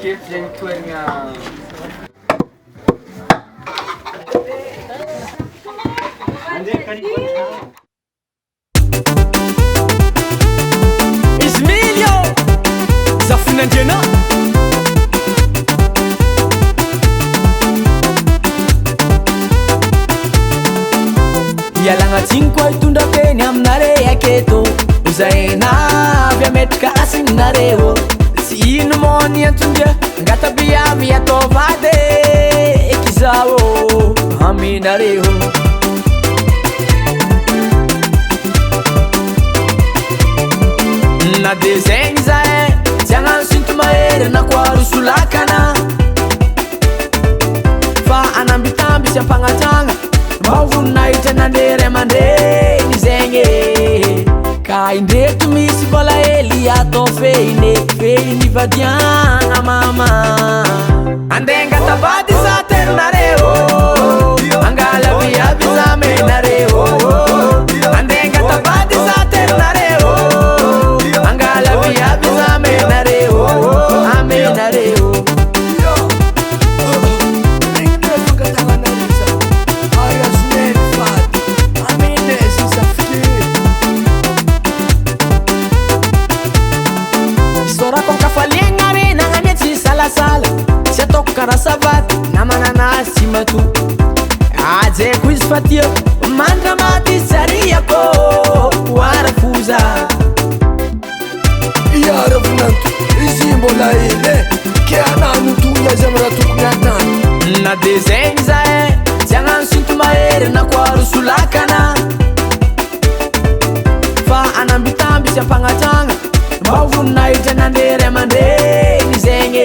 Kepy zegny toeragna Ismilio Zafinandriana Ialagnatsiny koa hitondra teny aminare aketo Ozaina avy ametraka asinareo Tsy ino moa ny antondra ngatabiamy atao vady ekizao aminareo Na de zegny zahay tsy agnano sinto mahery na koa rosolakana Fa anambitamby sy ampagnatragna mba voninahitra nandery aman-dreny zegny Ka indreto misy vola hely atao fehine Fehiny vadiagna mama Andenga tabady za terinareo Angala viaby za menareo Andenga tabady za terinareo Angala viaby za menareo Amenareo Sy ataoko karaha savaty na mananasy tsy mato Ajeko izy fa tiako mandra maty tsariako Oara foza Iara vinanto izy mbola ely Ke anano toy azy amy raha tokony atany Na de zegny zahay tsy agnano sinto mahery na koa rosolakana Fa anambitamby sy ampagnatragna mba voninahitra nandery aman-dreny zegny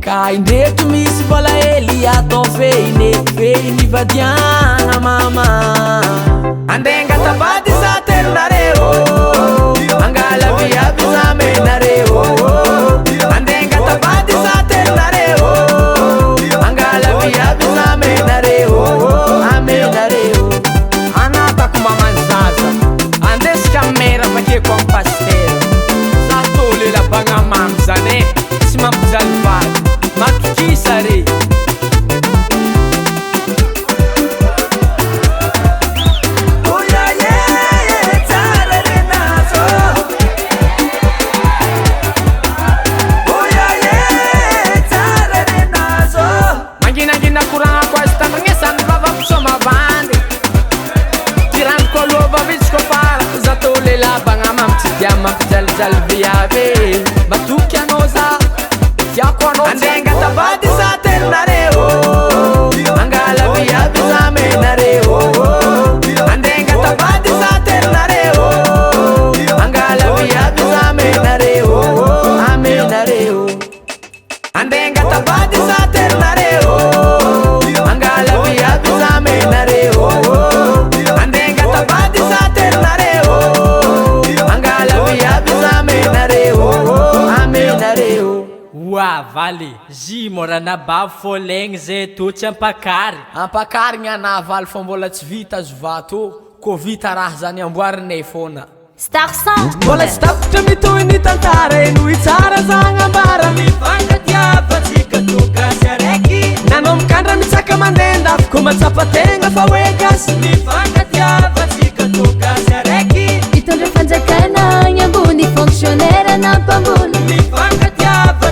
Ka indreto misy vola hely atao fehine Fehiny vadiagna mama Andenga tabady za terinareo Angala viaby za menareo Andenga tabady za terinareo Angala viaby za menareo Amenareo Anatako mamanzaza Andesika mera vakeko amy pastera Za tole la bagna mamy zane Tsy mampijaly vady Matokisa re Manginangina koragna koa azy tandrignesany vavampisoma vandy Tirany koa lova vitsy koa fara Za tole la bagna mamy tsy dia mampijalijaly viavy Matoky anao za Tiako anao Andenga tabady za terinareo Angala viaby za menareo Andenga tabady za terinareo Angala viaby za menareo Amenareo Andenga tabady za terinareo Angala viaby za menareo Andenga tabady za terinareo Angala viaby za menareo Amenareo Wa vale zy morana bavy folegny zay tô tsy ampakary Ampakary gn'ana valy fa mbola tsy vita azo vato Ko vita raha zany amboarinay fona Star Sound Mbola tsy tapitra mitohy ny tantara Enohy tsara zagnambara Mifankatiavatsika togasy araiky Nanao mikandra mitsaka mandenda Ko matsapategna fa hoe gasy Mifankatiavatsika togasy araiky Hitondra fanjakana agny ambony Fonctionnaire nampambony Mifankatiava